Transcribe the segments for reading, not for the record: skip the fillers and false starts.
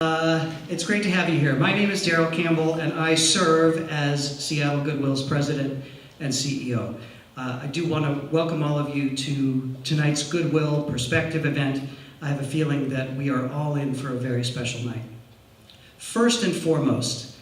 It's great to have you here. My name is Daryl Campbell, and I serve as Seattle Goodwill's president and CEO. I do want to welcome all of you to tonight's Goodwill Perspective event. I have a feeling that we are all in for a very special night. First and foremost,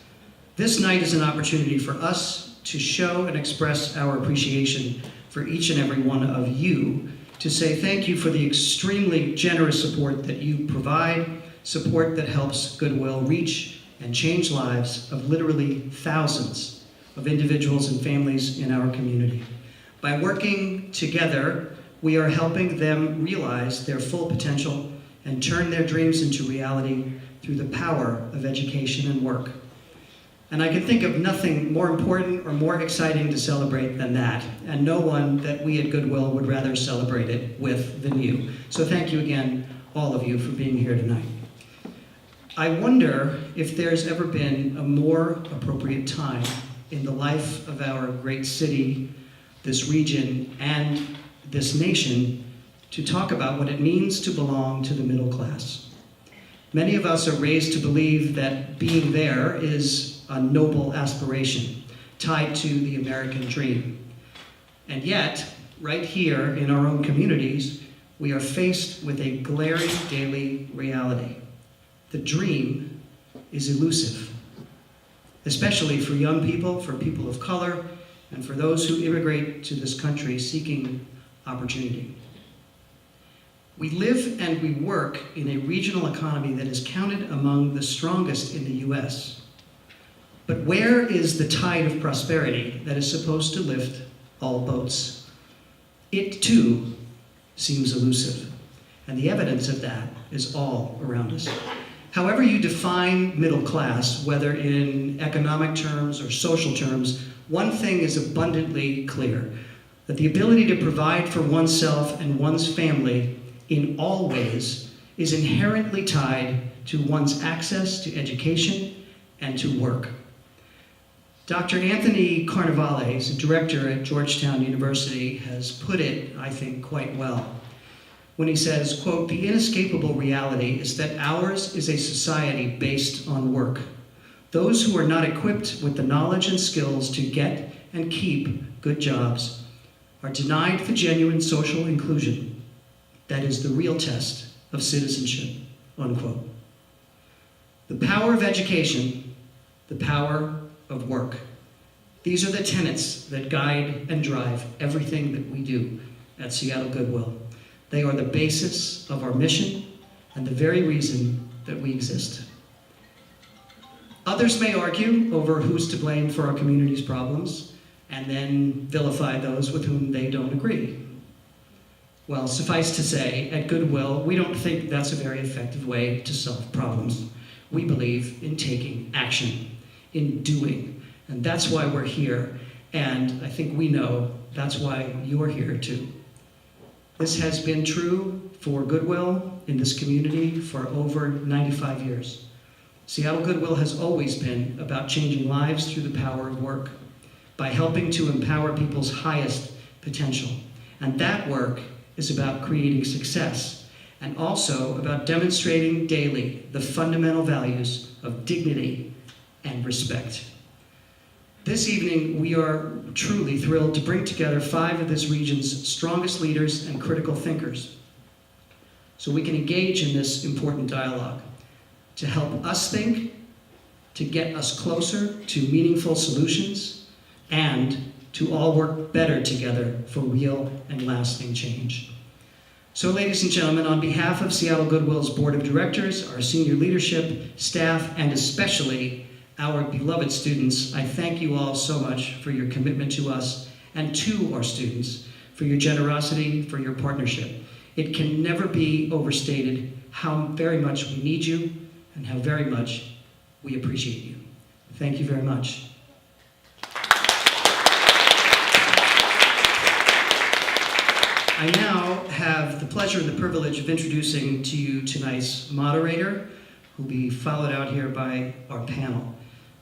this night is an opportunity for us to show and express our appreciation for each and every one of you, to say thank you for the extremely generous support that you provide, support that helps Goodwill reach and change lives of literally thousands of individuals and families in our community. By working together, we are helping them realize their full potential and turn their dreams into reality through the power of education and work. And I can think of nothing more important or more exciting to celebrate than that, and no one that we at Goodwill would rather celebrate it with than you. So thank you again, all of you, for being here tonight. I wonder if there's ever been a more appropriate time in the life of our great city, this region, and this nation to talk about what it means to belong to the middle class. Many of us are raised to believe that being there is a noble aspiration tied to the American dream. And yet, right here in our own communities, we are faced with a glaring daily reality. The dream is elusive, especially for young people, for people of color, and for those who immigrate to this country seeking opportunity. We live and we work in a regional economy that is counted among the strongest in the US. But where is the tide of prosperity that is supposed to lift all boats? It too seems elusive, and the evidence of that is all around us. However you define middle class, whether in economic terms or social terms, one thing is abundantly clear, that the ability to provide for oneself and one's family in all ways is inherently tied to one's access to education and to work. Dr. Anthony Carnevale, director at Georgetown University, has put it, I think, quite well, when he says, quote, "The inescapable reality is that ours is a society based on work. Those who are not equipped with the knowledge and skills to get and keep good jobs are denied the genuine social inclusion that is the real test of citizenship," unquote. The power of education, the power of work. These are the tenets that guide and drive everything that we do at Seattle Goodwill. They are the basis of our mission and the very reason that we exist. Others may argue over who's to blame for our community's problems and then vilify those with whom they don't agree. Well, suffice to say, at Goodwill, we don't think that's a very effective way to solve problems. We believe in taking action, in doing, and that's why we're here, and I think we know that's why you're here too. This has been true for Goodwill in this community for over 95 years. Seattle Goodwill has always been about changing lives through the power of work, by helping to empower people's highest potential. And that work is about creating success, and also about demonstrating daily the fundamental values of dignity and respect. This evening, we are truly thrilled to bring together 5 of this region's strongest leaders and critical thinkers, so we can engage in this important dialogue to help us think, to get us closer to meaningful solutions, and to all work better together for real and lasting change. So, ladies and gentlemen, on behalf of Seattle Goodwill's Board of Directors, our senior leadership, staff, and especially our beloved students, I thank you all so much for your commitment to us and to our students, for your generosity, for your partnership. It can never be overstated how very much we need you and how very much we appreciate you. Thank you very much. I now have the pleasure and the privilege of introducing to you tonight's moderator, who will be followed out here by our panel.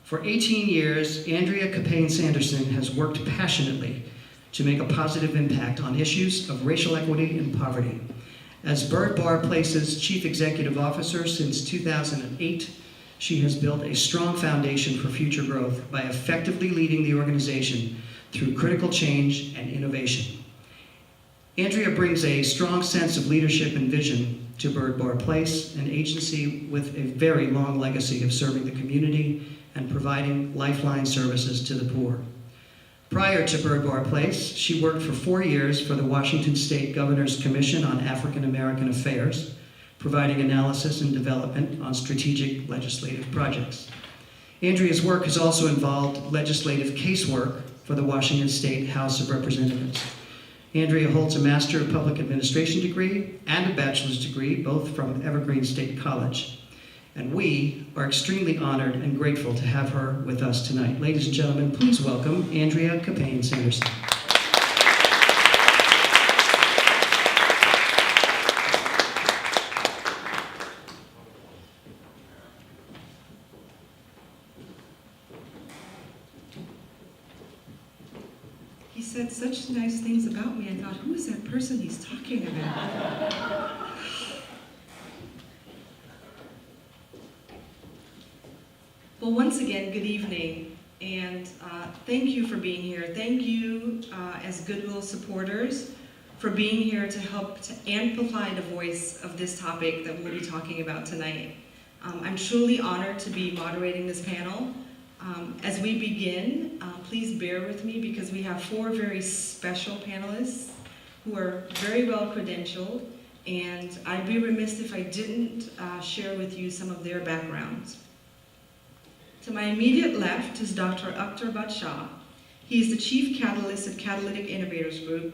For 18 years, Andrea Capane-Sanderson has worked passionately to make a positive impact on issues of racial equity and poverty. As Bird Bar Place's Chief Executive Officer since 2008, she has built a strong foundation for future growth by effectively leading the organization through critical change and innovation. Andrea brings a strong sense of leadership and vision to Bird Bar Place, an agency with a very long legacy of serving the community and providing lifeline services to the poor. Prior to Bird Bar Place, she worked for 4 years for the Washington State Governor's Commission on African American Affairs, providing analysis and development on strategic legislative projects. Andrea's work has also involved legislative casework for the Washington State House of Representatives. Andrea holds a Master of Public Administration degree and a bachelor's degree, both from Evergreen State College. And we are extremely honored and grateful to have her with us tonight. Ladies and gentlemen, please welcome Andrea Capaign-Sanderson. He said such nice things about me. I thought, who is that person he's talking about? Well, once again, good evening, and thank you for being here. Thank you as Goodwill supporters for being here to help to amplify the voice of this topic that we'll be talking about tonight. I'm truly honored to be moderating this panel. As we begin, please bear with me because we have 4 very special panelists who are very well credentialed, and I'd be remiss if I didn't share with you some of their backgrounds. To my immediate left is Dr. Akhtar Badshah. He is the Chief Catalyst at Catalytic Innovators Group.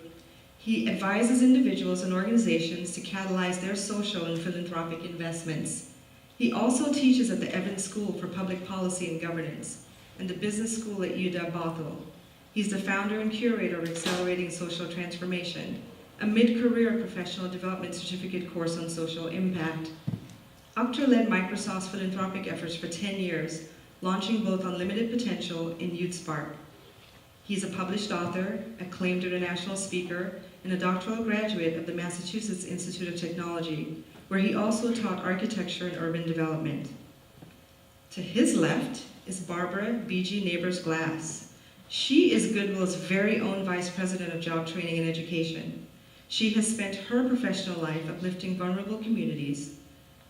He advises individuals and organizations to catalyze their social and philanthropic investments. He also teaches at the Evans School for Public Policy and Governance and the Business School at UW Bothell. He's the founder and curator of Accelerating Social Transformation, a mid-career professional development certificate course on social impact. Akhtar led Microsoft's philanthropic efforts for 10 years, launching both Unlimited Potential and YouthSpark. He's a published author, acclaimed international speaker, and a doctoral graduate of the Massachusetts Institute of Technology, where he also taught architecture and urban development. To his left is Barbara B.G. Neighbors-Glass. She is Goodwill's very own Vice President of Job Training and Education. She has spent her professional life uplifting vulnerable communities.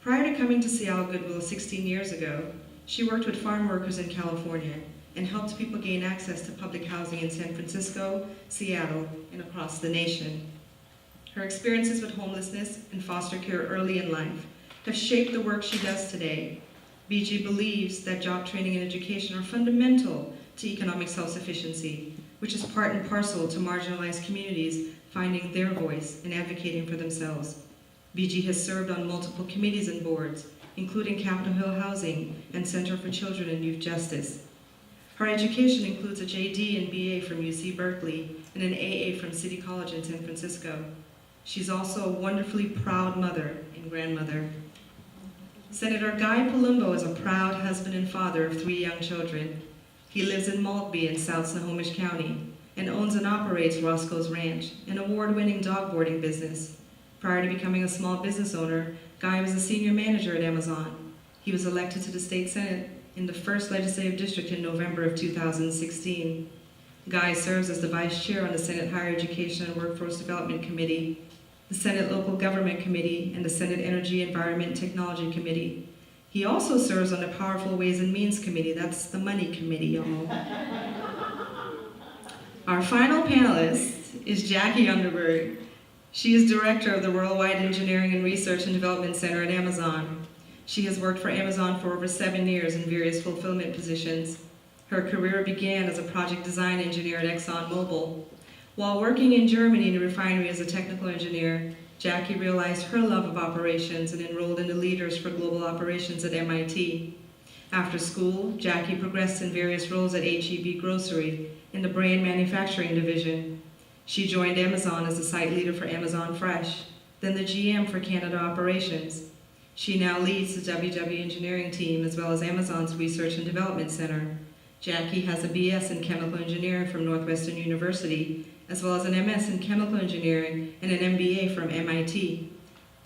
Prior to coming to Seattle Goodwill 16 years ago, she worked with farm workers in California and helped people gain access to public housing in San Francisco, Seattle, and across the nation. Her experiences with homelessness and foster care early in life have shaped the work she does today. BG believes that job training and education are fundamental to economic self-sufficiency, which is part and parcel to marginalized communities finding their voice and advocating for themselves. BG has served on multiple committees and boards, including Capitol Hill Housing and Center for Children and Youth Justice. Her education includes a JD and BA from UC Berkeley and an AA from City College in San Francisco. She's also a wonderfully proud mother and grandmother. Senator Guy Palumbo is a proud husband and father of 3 young children. He lives in Maltby in South Snohomish County and owns and operates Roscoe's Ranch, an award-winning dog boarding business. Prior to becoming a small business owner, Guy was a senior manager at Amazon. He was elected to the state senate in the 1st legislative district in November of 2016. Guy serves as the vice chair on the Senate Higher Education and Workforce Development Committee, the Senate Local Government Committee, and the Senate Energy, Environment, and Technology Committee. He also serves on the Powerful Ways and Means Committee. That's the money committee, y'all. Our final panelist is Jackie Underberg. She is director of the Worldwide Engineering and Research and Development Center at Amazon. She has worked for Amazon for over 7 years in various fulfillment positions. Her career began as a project design engineer at ExxonMobil. While working in Germany in a refinery as a technical engineer, Jackie realized her love of operations and enrolled in the Leaders for Global Operations at MIT. After school, Jackie progressed in various roles at H-E-B Grocery in the brand manufacturing division. She joined Amazon as the site leader for Amazon Fresh, then the GM for Canada operations. She now leads the WW engineering team as well as Amazon's Research and Development Center. Jackie has a BS in Chemical Engineering from Northwestern University, as well as an MS in Chemical Engineering and an MBA from MIT.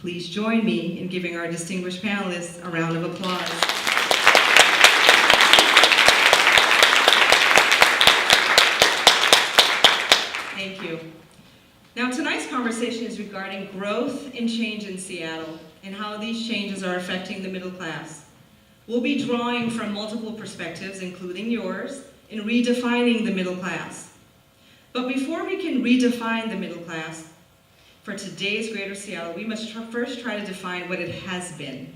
Please join me in giving our distinguished panelists a round of applause. Thank you. Now, tonight's conversation is regarding growth and change in Seattle and how these changes are affecting the middle class. We'll be drawing from multiple perspectives, including yours, in redefining the middle class. But before we can redefine the middle class, for today's Greater Seattle, we must first try to define what it has been.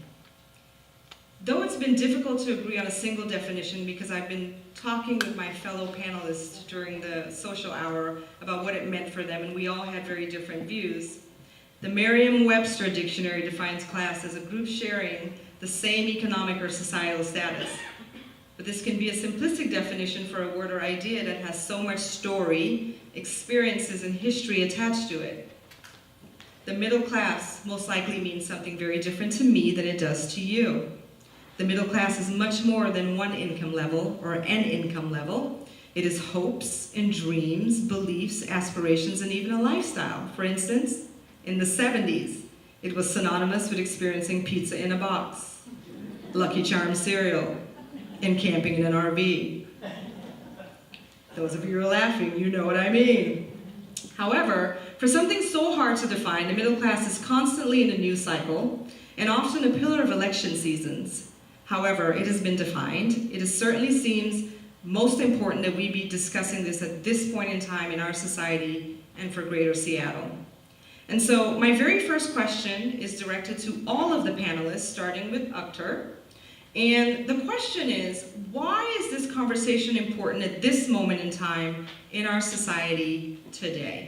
Though it's been difficult to agree on a single definition because I've been talking with my fellow panelists during the social hour about what it meant for them, and we all had very different views, the Merriam-Webster dictionary defines class as a group sharing the same economic or societal status. But this can be a simplistic definition for a word or idea that has so much story, experiences, and history attached to it. The middle class most likely means something very different to me than it does to you. The middle class is much more than one income level or an income level. It is hopes and dreams, beliefs, aspirations, and even a lifestyle. For instance, in the 70s, it was synonymous with experiencing pizza in a box, Lucky Charms cereal, and camping in an RV. Those of you who are laughing, you know what I mean. However, for something so hard to define, the middle class is constantly in a news cycle and often a pillar of election seasons. However, it has been defined. It certainly seems most important that we be discussing this at this point in time in our society and for Greater Seattle. And so my very first question is directed to all of the panelists, starting with Akhtar. And the question is, why is this conversation important at this moment in time in our society today?